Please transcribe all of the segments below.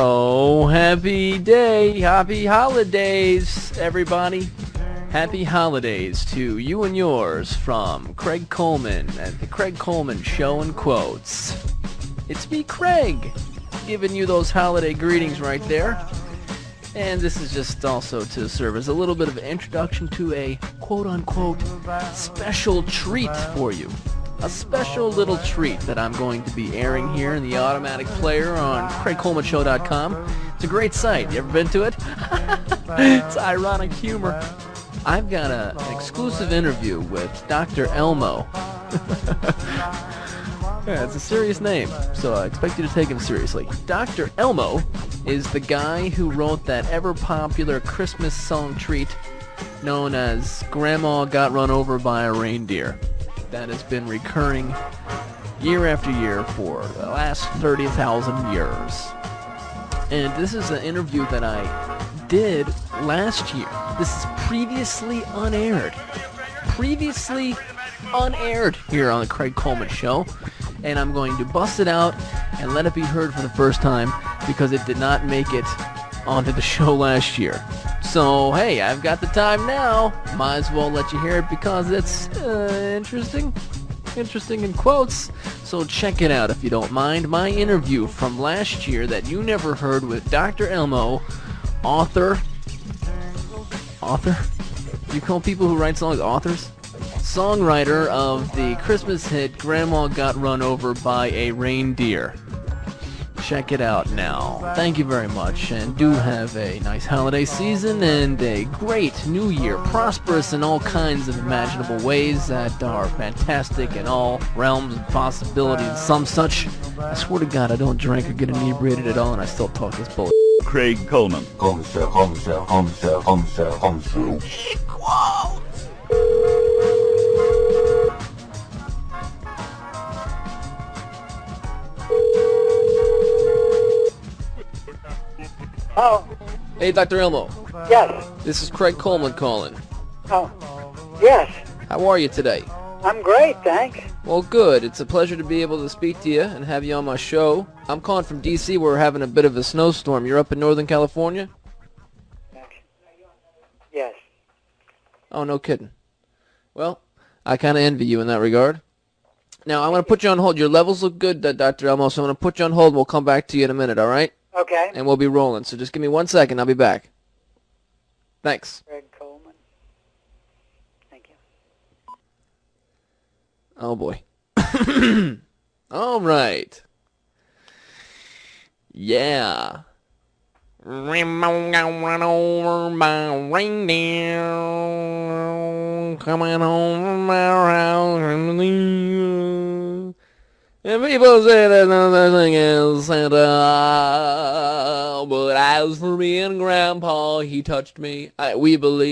Oh, happy day, happy holidays, everybody. Happy holidays to you and yours from Craig Coleman at the Craig Coleman Show in Quotes. It's me, Craig, giving you those holiday greetings right there. And this is just also to serve as a little bit of an introduction to a quote-unquote special treat for you. A special little treat that I'm going to be airing here in the automatic player on CraigColemanShow.com. It's a great site. You ever been to it? It's ironic humor. I've got an exclusive interview with Dr. Elmo. Yeah, it's a serious name, so I expect you to take him seriously. Dr. Elmo is the guy who wrote that ever-popular Christmas song treat known as Grandma Got Run Over by a Reindeer. That has been recurring year after year for the last 30,000 years. And this is an interview that I did last year. This is previously unaired. Previously unaired here on the Craig Coleman Show. And I'm going to bust it out and let it be heard for the first time because it did not make it onto the show last year. So, hey, I've got the time now. Might as well let you hear it because it's interesting. Interesting in quotes. So check it out if you don't mind. My interview from last year that you never heard with Dr. Elmo, author? You call people who write songs authors? Songwriter of the Christmas hit Grandma Got Run Over by a Reindeer. Check it out now. Thank you very much, and do have a nice holiday season and a great new year, prosperous in all kinds of imaginable ways that are fantastic in all realms of possibility and some such. I swear to God I don't drink or get inebriated at all, and I still talk this bullshit. Craig Coleman. Home show. Oh, Hey, Dr. Elmo. yes. This is Craig Coleman calling. Oh, yes. How are you today? I'm great, thanks. Well, good. It's a pleasure to be able to speak to you and have you on my show. I'm calling from D.C. where we're having a bit of a snowstorm. You're up in Northern California? Yes. Oh, no kidding. Well, I kind of envy you in that regard. Now, I'm going to put you on hold. Your levels look good, Dr. Elmo, so I'm going to put you on hold. We'll come back to you in a minute, all right? Okay. And we'll be rolling. So just give me 1 second. I'll be back. Thanks. Craig Coleman. Thank you. Oh, boy. All right. Yeah. Rainbow got run over by a reindeer, coming home from our house and leave. And people say there's no such thing as Santa, but as for me and Grandpa, he touched me. We believe.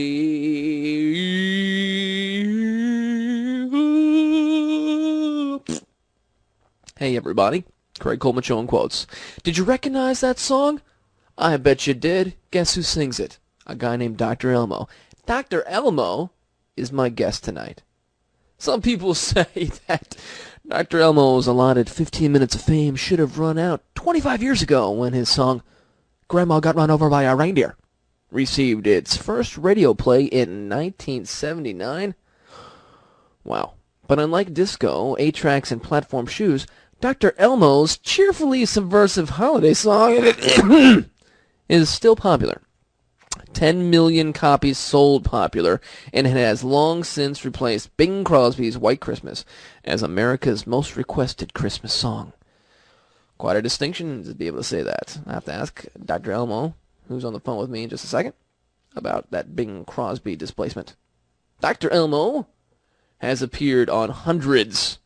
Hey, everybody. Craig Coleman Show in Quotes. Did you recognize that song? I bet you did. Guess who sings it? A guy named Dr. Elmo. Dr. Elmo is my guest tonight. Some people say that Dr. Elmo was allotted 15 minutes of fame should have run out 25 years ago when his song Grandma Got Run Over by a Reindeer received its first radio play in 1979. Wow. But unlike disco, 8-tracks, and platform shoes, Dr. Elmo's cheerfully subversive holiday song is still popular. 10 million copies sold popular, and it has long since replaced Bing Crosby's White Christmas as America's most requested Christmas song. Quite a distinction to be able to say that. I have to ask Dr. Elmo, who's on the phone with me in just a second, about that Bing Crosby displacement. Dr. Elmo has appeared on hundreds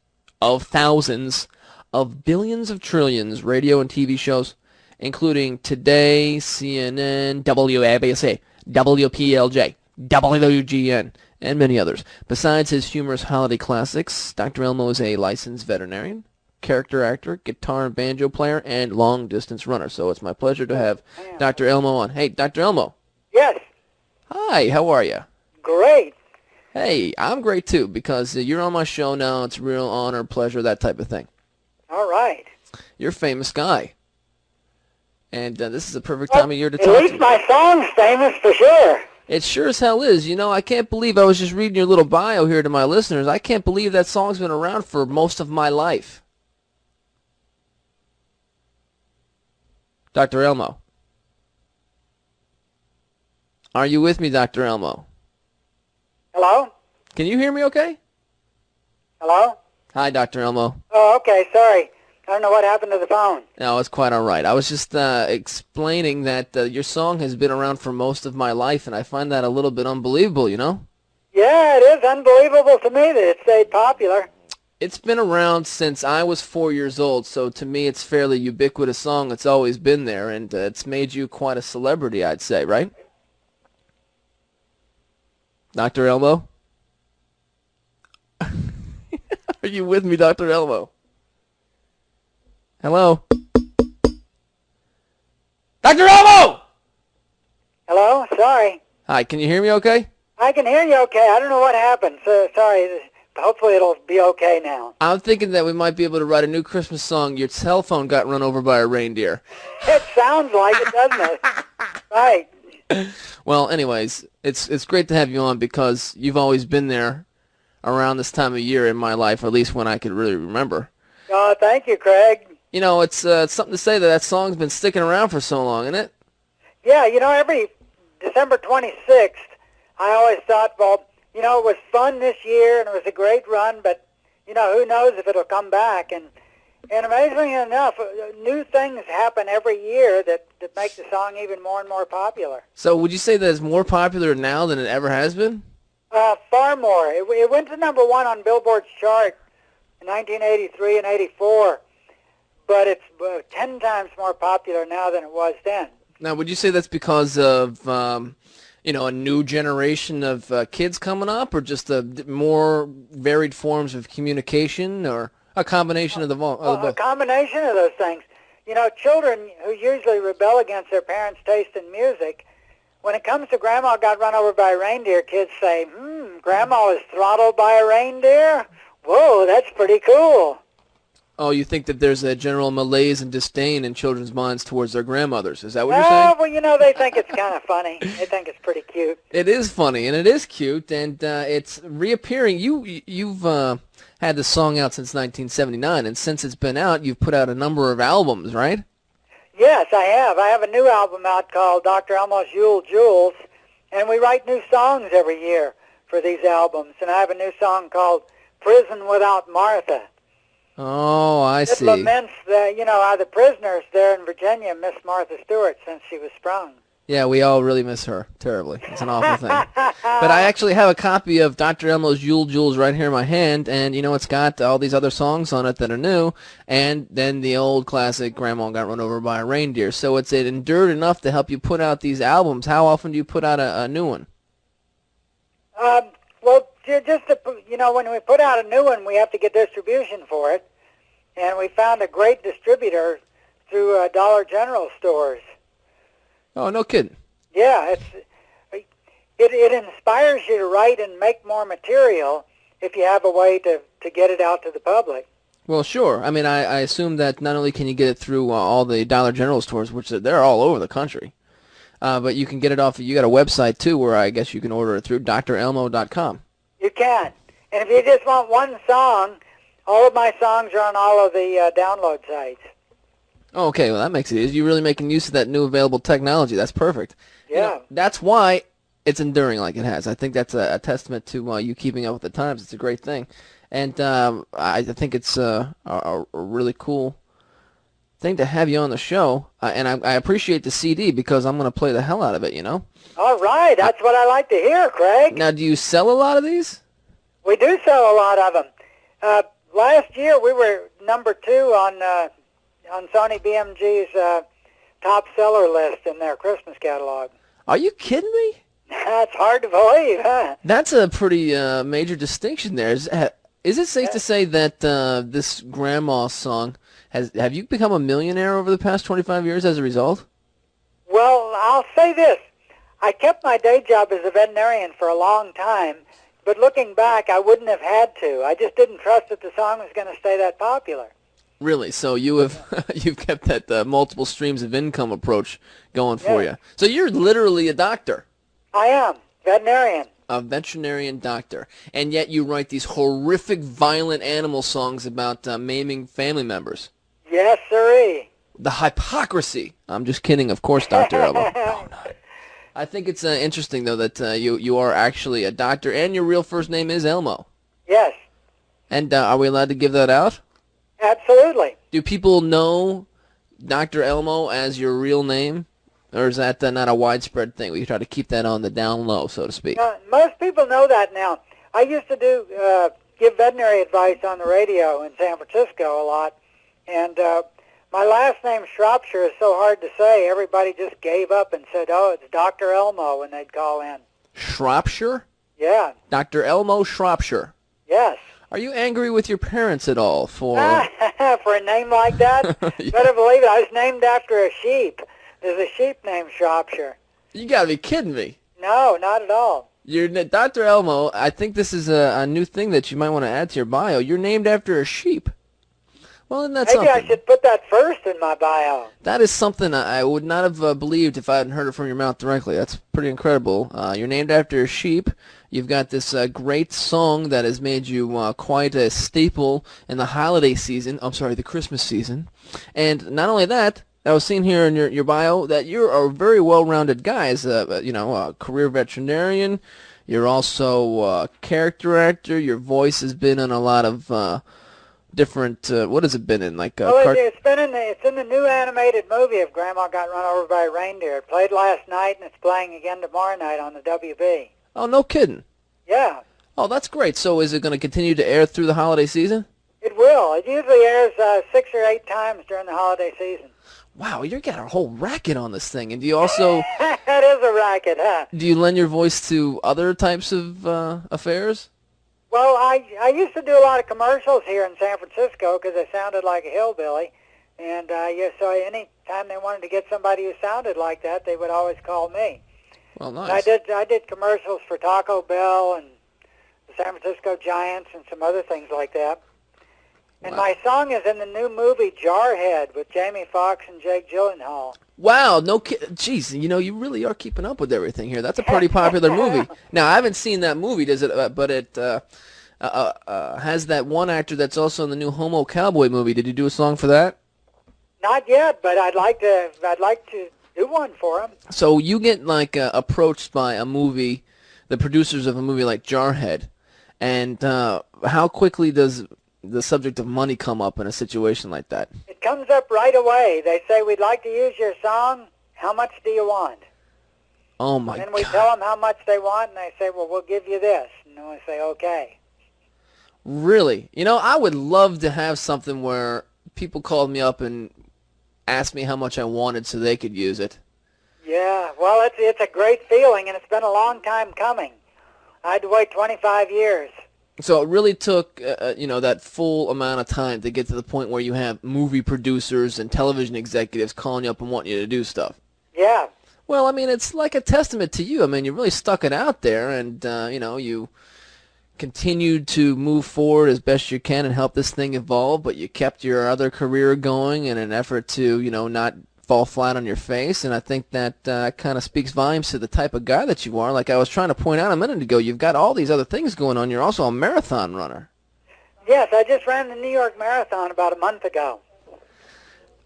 of thousands of billions of trillions radio and TV shows, including Today, CNN, WABC, WPLJ, WGN, and many others. Besides his humorous holiday classics, Dr. Elmo is a licensed veterinarian, character actor, guitar and banjo player, and long-distance runner. So it's my pleasure to have Dr. Elmo on. Hey, Dr. Elmo. Yes. Hi, how are you? Great. Hey, I'm great too because you're on my show now. It's a real honor, pleasure, that type of thing. All right. You're a famous guy, and this is a perfect Well, time of year to at talk to least you. my song's famous for sure. It sure as hell is. You know, I can't believe I was just reading your little bio here to my listeners. I can't believe that song's been around for most of my life. Dr. Elmo. Are you with me, Dr. Elmo? Hello? Can you hear me okay? Hello? Hi, Dr. Elmo. Oh, okay. Sorry. I don't know what happened to the phone. No, it's quite all right. I was just explaining that your song has been around for most of my life, and I find that a little bit unbelievable, you know? Yeah, it is unbelievable to me that it stayed popular. It's been around since I was 4 years old, so to me it's fairly ubiquitous song. It's always been there, and it's made you quite a celebrity, I'd say, right? Dr. Elmo? Are you with me, Dr. Elmo? Hello? Dr. Elmo! Hello? Sorry. Hi, can you hear me okay? I can hear you okay. I don't know what happened. So, sorry. Hopefully it'll be okay now. I'm thinking that we might be able to write a new Christmas song. Your cell phone got run over by a reindeer. It sounds like it, doesn't it? Right. Well, anyways, it's great to have you on because you've always been there around this time of year in my life, or at least when I could really remember. Oh, thank you, Craig. You know, it's something to say that that song's been sticking around for so long, isn't it? Yeah, every December 26th, I always thought, well, it was fun this year and it was a great run, but, who knows if it'll come back. And amazingly enough, new things happen every year that make the song even more and more popular. So would you say that it's more popular now than it ever has been? Far more. It went to number one on Billboard's chart in 1983 and 84, but it's 10 times more popular now than it was then. Now, would you say that's because of, a new generation of kids coming up, or just more varied forms of communication, or a combination of the both? A combination of those things. Children who usually rebel against their parents' taste in music, when it comes to Grandma got run over by a reindeer, kids say, Grandma was throttled by a reindeer? Whoa, that's pretty cool. Oh, you think that there's a general malaise and disdain in children's minds towards their grandmothers. Is that what you're saying? Well, they think it's kind of funny. They think it's pretty cute. It is funny, and it is cute, and it's reappearing. You've had this song out since 1979, and since it's been out, you've put out a number of albums, right? Yes, I have. I have a new album out called Dr. Elmo's Yule Jewels, and we write new songs every year for these albums. And I have a new song called Prison Without Martha. Oh, I see. It laments how the prisoners there in Virginia miss Martha Stewart since she was sprung. Yeah, we all really miss her terribly. It's an awful thing. But I actually have a copy of Dr. Elmo's Yule Jewels right here in my hand, and it's got all these other songs on it that are new, and then the old classic Grandma Got Run Over by a Reindeer. So it endured enough to help you put out these albums. How often do you put out a new one? Well, just when we put out a new one, we have to get distribution for it, and we found a great distributor through Dollar General stores. Oh, no kidding. Yeah, it inspires you to write and make more material if you have a way to get it out to the public. Well, sure. I mean, I assume that not only can you get it through all the Dollar General stores, which they're all over the country, but you can get it off. You got a website too, where I guess you can order it through drelmo.com. You can, and if you just want one song, all of my songs are on all of the download sites. Oh, okay, well, that makes it easy. You're really making use of that new available technology. That's perfect. Yeah. That's why it's enduring like it has. I think that's a testament to you keeping up with the times. It's a great thing. And I think it's a really cool thing to have you on the show. And I appreciate the CD because I'm going to play the hell out of it, All right, that's what I like to hear, Craig. Now, do you sell a lot of these? We do sell a lot of them. Last year, we were number 2 on Sony BMG's top seller list in their Christmas catalog. Are you kidding me? That's hard to believe, huh? That's a pretty major distinction there. Is it safe to say that this Grandma song, have you become a millionaire over the past 25 years as a result? Well, I'll say this. I kept my day job as a veterinarian for a long time, but looking back, I wouldn't have had to. I just didn't trust that the song was going to stay that popular. Really? So you have you've kept that multiple streams of income approach going for you. So you're literally a doctor. I am. Veterinarian. A veterinarian doctor. And yet you write these horrific, violent animal songs about maiming family members. Yes, sirree. The hypocrisy. I'm just kidding, of course, Dr. Elmo. No, no. I think it's interesting, though, that you are actually a doctor, and your real first name is Elmo. Yes. And are we allowed to give that out? Absolutely. Do people know Dr. Elmo as your real name? Or is that not a widespread thing? We try to keep that on the down low, so to speak. Most people know that now. I used to give veterinary advice on the radio in San Francisco a lot, and my last name, Shropshire, is so hard to say, everybody just gave up and said, oh, it's Dr. Elmo when they'd call in. Shropshire? Yeah. Dr. Elmo Shropshire. Yes. Are you angry with your parents at all for... for a name like that? Yeah. Better believe it. I was named after a sheep. There's a sheep named Shropshire. You gotta be kidding me. No, not at all. You're Dr. Elmo. I think this is a new thing that you might want to add to your bio. You're named after a sheep. Well, isn't that Maybe something? I should put that first in my bio. That is something I would not have believed if I hadn't heard it from your mouth directly. That's pretty incredible. You're named after a sheep. You've got this great song that has made you quite a staple in the holiday season. I'm sorry, the Christmas season. And not only that, I was seeing here in your bio that you're a very well-rounded guy. As a career veterinarian. You're also a character actor. Your voice has been in a lot of different. What has it been in? It's in the new animated movie of Grandma Got Run Over by a Reindeer. It played last night, and it's playing again tomorrow night on the WB. Oh, no kidding. Yeah. Oh, that's great. So is it going to continue to air through the holiday season? It will. It usually airs 6 or 8 times during the holiday season. Wow, you got a whole racket on this thing. And do you also... That is a racket, huh? Do you lend your voice to other types of affairs? Well, I used to do a lot of commercials here in San Francisco because I sounded like a hillbilly. And so any time they wanted to get somebody who sounded like that, they would always call me. Well, nice. I did commercials for Taco Bell and the San Francisco Giants and some other things like that. And my song is in the new movie Jarhead with Jamie Foxx and Jake Gyllenhaal. Wow, no kid. Jeez, you really are keeping up with everything here. That's a pretty popular movie. Now, I haven't seen that movie, does it? But it has that one actor that's also in the new Homo Cowboy movie. Did you do a song for that? Not yet, but I'd like to do one for him. So you get approached by a movie, the producers of a movie like Jarhead, and how quickly does the subject of money come up in a situation like that? It comes up right away. They say, we'd like to use your song. How much do you want? Oh, my God. And we tell them how much they want, and they say, well, we'll give you this. And then we say, okay. Really? I would love to have something where people called me up and asked me how much I wanted so they could use it. Yeah, well, it's a great feeling, and it's been a long time coming. I had to wait 25 years. So it really took, that full amount of time to get to the point where you have movie producers and television executives calling you up and wanting you to do stuff. Yeah. Well, I mean, it's like a testament to you. I mean, you really stuck it out there, and, you continued to move forward as best you can and help this thing evolve, but you kept your other career going in an effort to, not fall flat on your face, and I think that kind of speaks volumes to the type of guy that you are. Like I was trying to point out a minute ago, you've got all these other things going on. You're also a marathon runner. Yes, I just ran the New York Marathon about a month ago.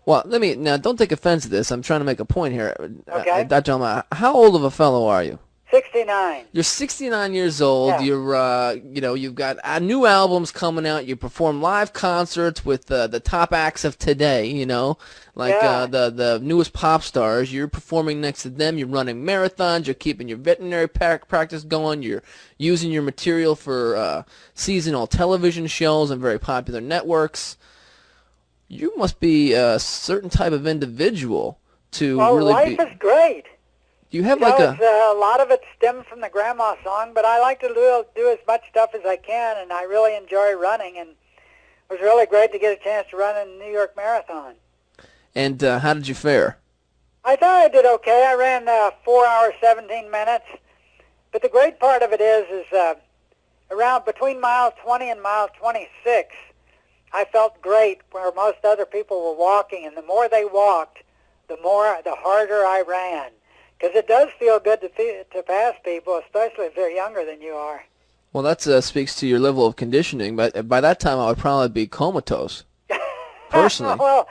Well, now don't take offense to this. I'm trying to make a point here. Okay. Dr. Elmo, how old of a fellow are you? 69. You're 69 years old. Yeah. You're, you've got new albums coming out. You perform live concerts with the top acts of today. The newest pop stars. You're performing next to them. You're running marathons. You're keeping your veterinary practice going. You're using your material for seasonal television shows and very popular networks. You must be a certain type of individual to really be. Life is great. Do you have a lot of it stemmed from the grandma song, but I like to do as much stuff as I can, and I really enjoy running, and it was really great to get a chance to run in the New York Marathon. And how did you fare? I thought I did okay. I ran 4 hours, 17 minutes. But the great part of it is around between mile 20 and mile 26, I felt great where most other people were walking. And the more they walked, the harder I ran. Because it does feel good to pass people, especially if they're younger than you are. Well, that speaks to your level of conditioning. But by that time, I would probably be comatose, personally. Well,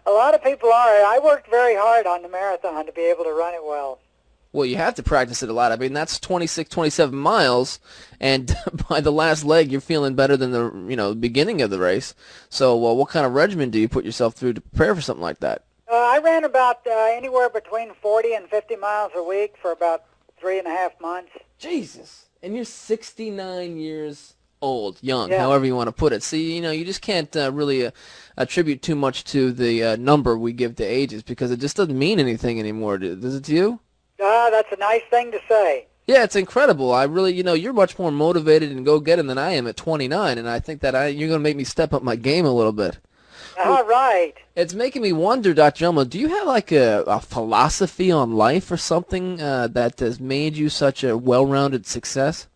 a lot of people are. I worked very hard on the marathon to be able to run it well. Well, you have to practice it a lot. I mean, that's 26, 27 miles, and by the last leg, you're feeling better than the beginning of the race. So, what kind of regimen do you put yourself through to prepare for something like that? I ran about anywhere between 40 and 50 miles a week for about 3.5 months. Jesus. And you're 69 years old, young, Yeah. however you want to put it. See, you just can't really attribute too much to the number we give to ages because it just doesn't mean anything anymore. Does it to you? That's a nice thing to say. Yeah, it's incredible. I really, you're much more motivated and go-getting than I am at 29, and I think that you're going to make me step up my game a little bit. All right. It's making me wonder, Dr. Elmo, do you have like a philosophy on life or something that has made you such a well-rounded success?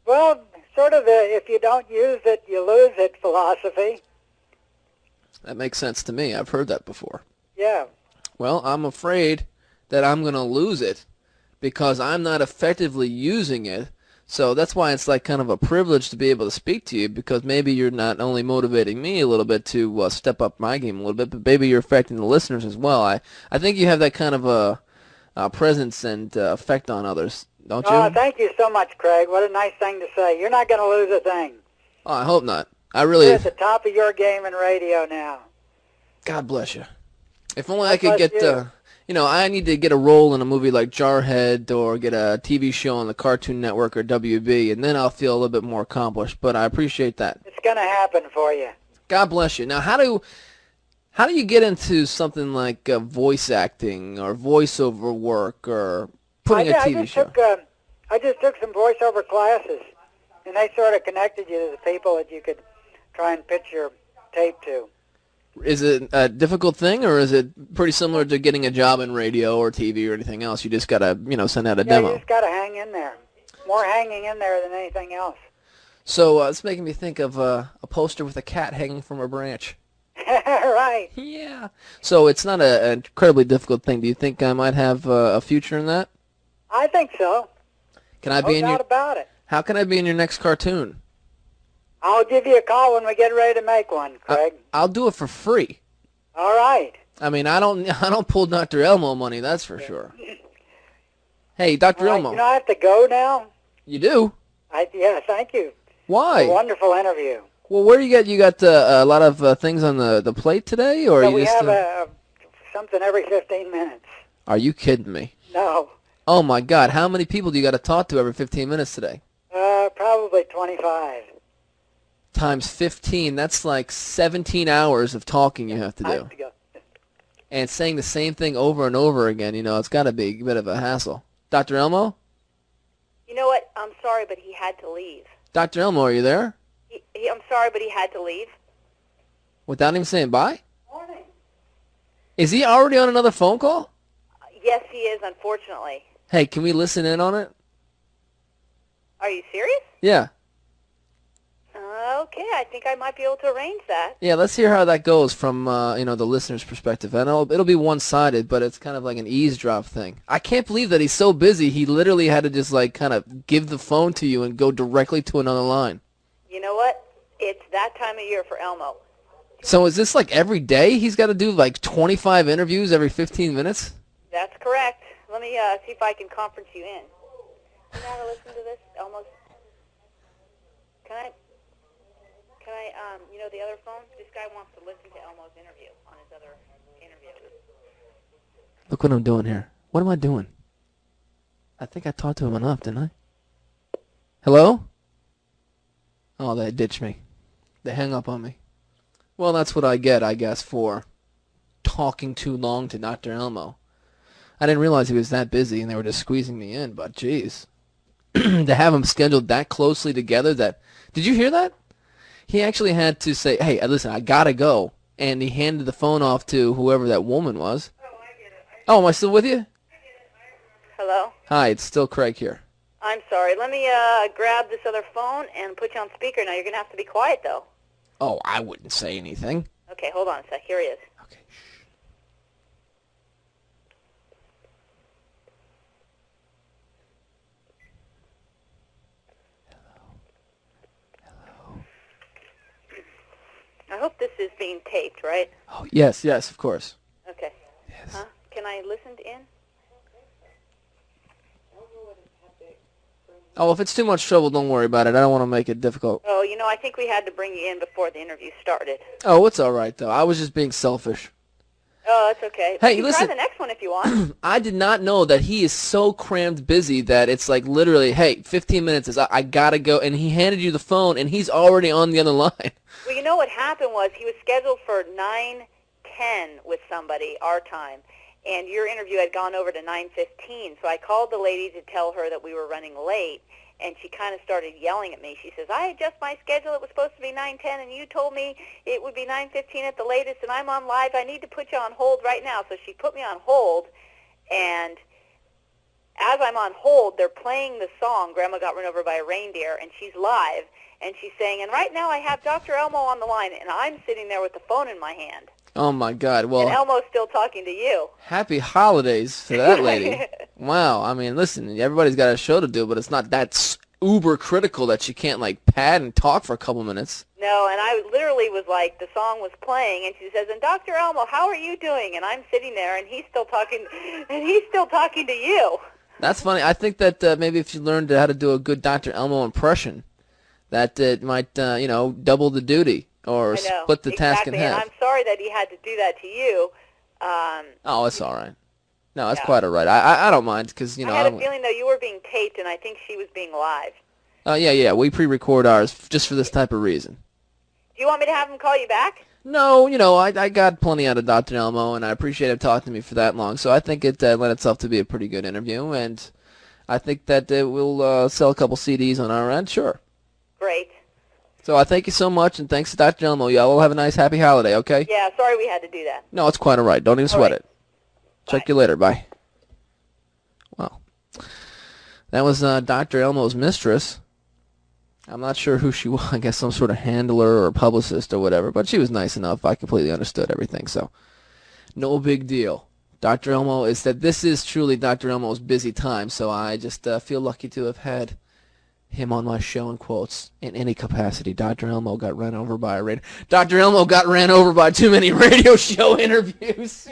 Well, sort of the if you don't use it, you lose it philosophy. That makes sense to me. I've heard that before. Yeah. Well, I'm afraid that I'm going to lose it because I'm not effectively using it. So that's why it's like kind of a privilege to be able to speak to you because maybe you're not only motivating me a little bit to step up my game a little bit, but maybe you're affecting the listeners as well. I think you have that kind of a presence and effect on others, don't you? Oh, thank you so much, Craig. What a nice thing to say. You're not going to lose a thing. Oh, I hope not. I really... You're at the top of your game in radio now. God bless you. If only God I could bless get... you. I need to get a role in a movie like Jarhead or get a TV show on the Cartoon Network or WB, and then I'll feel a little bit more accomplished. But I appreciate that. It's going to happen for you. God bless you. Now, how do you get into something like voice acting or voiceover work or putting a TV show? I just took some voiceover classes, and they sort of connected you to the people that you could try and pitch your tape to. Is it a difficult thing, or is it pretty similar to getting a job in radio or TV or anything else? You just got to, send out a demo. You just got to hang in there. More hanging in there than anything else. So it's making me think of a poster with a cat hanging from a branch. Right. Yeah. So it's not an incredibly difficult thing. Do you think I might have a future in that? I think so. Can I be No doubt about it. How can I be in your next cartoon? I'll give you a call when we get ready to make one, Craig. I'll do it for free. All right. I mean, I don't pull Dr. Elmo money, that's for sure. Hey, Dr. All right, Elmo. I have to go now. You do? Yeah, thank you. Why? A wonderful interview. Well, where you got a lot of things on the plate today, or Yeah, you we just? have something every 15 minutes. Are you kidding me? No. Oh my God! How many people do you got to talk to every 15 minutes today? Probably 25. Times 15. That's like 17 hours of talking you have to I do. have to go. And saying the same thing over and over again, it's got to be a bit of a hassle. Dr. Elmo? You know what? I'm sorry, but he had to leave. Dr. Elmo, are you there? I'm sorry, but he had to leave. Without even saying bye? Morning. Is he already on another phone call? Yes, he is, unfortunately. Hey, can we listen in on it? Are you serious? Yeah. Okay, I think I might be able to arrange that. Yeah, let's hear how that goes from, the listener's perspective. And it'll be one-sided, but it's kind of like an eavesdrop thing. I can't believe that he's so busy, he literally had to just, kind of give the phone to you and go directly to another line. You know what? It's that time of year for Elmo. So is this every day he's got to do 25 interviews every 15 minutes? That's correct. Let me see if I can conference you in. You know how to listen to this? Elmo's... Can I, the other phone? This guy wants to listen to Elmo's interview on his other interview. Look what I'm doing here. What am I doing? I think I talked to him enough, didn't I? Hello? Oh, they ditched me. They hung up on me. Well, that's what I get, I guess, for talking too long to Dr. Elmo. I didn't realize he was that busy and they were just squeezing me in, but geez. To have them scheduled that closely together that... Did you hear that? He actually had to say, hey, listen, I gotta go. And he handed the phone off to whoever that woman was. Oh, I get it. I Oh, am I still with you? Hello? Hi, it's still Craig here. I'm sorry. Let me grab this other phone and put you on speaker. Now, you're going to have to be quiet, though. Oh, I wouldn't say anything. Okay, hold on a sec. Here he is. Okay. I hope this is being taped, right? Oh, yes, of course. Okay. Yes. Huh? Can I listen in? Oh, if it's too much trouble, don't worry about it. I don't want to make it difficult. Oh, you know, I think we had to bring you in before the interview started. Oh, it's all right, though. I was just being selfish. Oh, that's okay. Hey, you can listen. try the next one if you want. I did not know that he is so crammed busy that it's like literally, hey, 15 minutes is I gotta go, and he handed you the phone, and he's already on the other line. Well, you know what happened was he was scheduled for 9:10 with somebody, our time, and your interview had gone over to 9:15. So I called the lady to tell her that we were running late, and she kind of started yelling at me. She says, I adjust my schedule. It was supposed to be 9:10, and you told me it would be 9:15 at the latest, and I'm on live. I need to put you on hold right now. So she put me on hold, and as I'm on hold, they're playing the song, Grandma Got Run Over by a Reindeer, and she's live, and she's saying, and right now I have Dr. Elmo on the line, and I'm sitting there with the phone in my hand. Oh, my God. And Well, Elmo's still talking to you. happy holidays to that lady. Wow. I mean, listen, everybody's got a show to do, but it's not that uber critical that she can't, like, pad and talk for a couple minutes. No, and I literally was like, the song was playing, and she says, and Dr. Elmo, how are you doing? And I'm sitting there, and he's still talking to you. That's funny. I think that maybe if you learned how to do a good Dr. Elmo impression, that it might, double the duty or I know, split the task in exactly, half. and I'm sorry that he had to do that to you. Oh, it's all right. No, it's Yeah. quite all right. I don't mind because, I had a feeling, though, you were being taped, and I think she was being live. Yeah. We pre-record ours just for this type of reason. Do you want me to have him call you back? No, I got plenty out of Dr. Elmo, and I appreciate him talking to me for that long. So I think it lent itself to be a pretty good interview, and I think that we'll sell a couple CDs on our end, sure. Great. So I thank you so much, and thanks to Dr. Elmo. Y'all will have a nice, happy holiday, okay? Yeah, sorry we had to do that. No, it's quite all right. Don't even sweat right. it. Check you later. Bye. Well, that was Dr. Elmo's mistress. I'm not sure who she was. I guess some sort of handler or publicist or whatever. But she was nice enough. I completely understood everything. So no big deal. Dr. Elmo is that this is truly Dr. Elmo's busy time. So I just feel lucky to have had him on my show, in quotes, in any capacity. Dr. Elmo got ran over by a radio. Dr. Elmo got ran over by too many radio show interviews.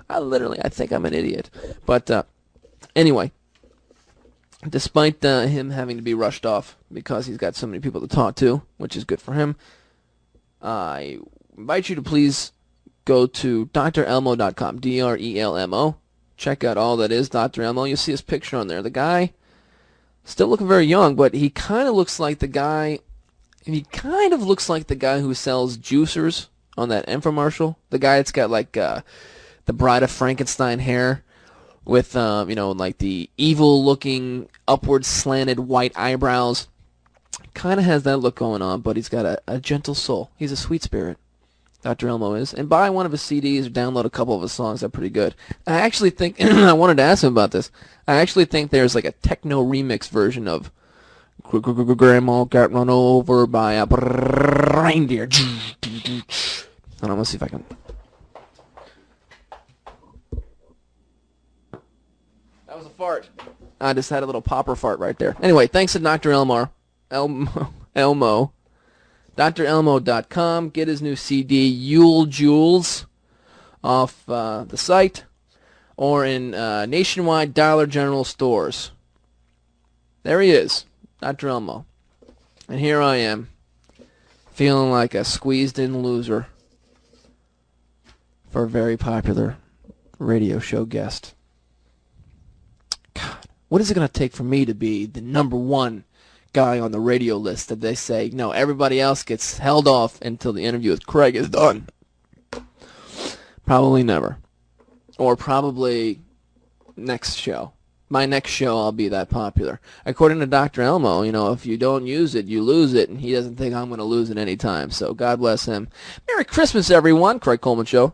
I think I'm an idiot. But anyway. Despite him having to be rushed off because he's got so many people to talk to, which is good for him, I invite you to please go to drelmo.com, DRELMO. Check out all that is Dr. Elmo. You'll see his picture on there. The guy, still looking very young, but he kind of looks like the guy. He kind of looks like the guy who sells juicers on that infomercial. The guy that's got like the Bride of Frankenstein hair. With, like the evil-looking, upward slanted white eyebrows. Kind of has that look going on, but he's got a gentle soul. He's a sweet spirit, Dr. Elmo is. And buy one of his CDs or download a couple of his songs. They're pretty good. I actually think, I wanted to ask him about this, I actually think there's like a techno remix version of Grandma Got Run Over by a Reindeer. Hold on, let's see if I can... That was a fart. I just had a little popper fart right there. Anyway, thanks to Dr. Elmo. DrElmo.com. Get his new CD, Yule Jewels, off the site or in nationwide Dollar General stores. There he is, Dr. Elmo. And here I am, feeling like a squeezed-in loser for a very popular radio show guest. What is it going to take for me to be the #1 guy on the radio list that they say, no, everybody else gets held off until the interview with Craig is done? Probably never. Or probably next show. My next show I'll be that popular. According to Dr. Elmo, if you don't use it, you lose it, and he doesn't think I'm going to lose it any time. So God bless him. Merry Christmas, everyone. Craig Coleman Show.